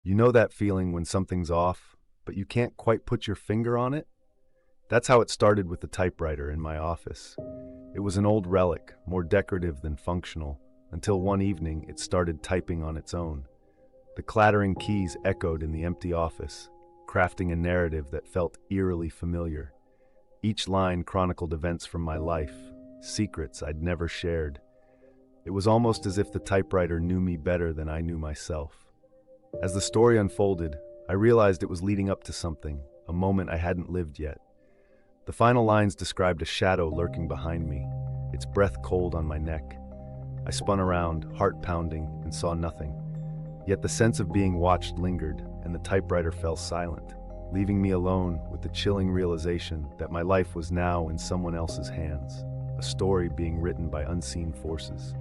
You know that feeling when something's off, but you can't quite put your finger on it? That's how it started with the typewriter in my office. It was an old relic, more decorative than functional, until one evening it started typing on its own. The clattering keys echoed in the empty office, crafting a narrative that felt eerily familiar. Each line chronicled events from my life, secrets I'd never shared. It was almost as if the typewriter knew me better than I knew myself. As the story unfolded, I realized it was leading up to something, a moment I hadn't lived yet. The final lines described a shadow lurking behind me, its breath cold on my neck. I spun around, heart pounding, and saw nothing. Yet the sense of being watched lingered, and the typewriter fell silent, leaving me alone with the chilling realization that my life was now in someone else's hands, a story being written by unseen forces.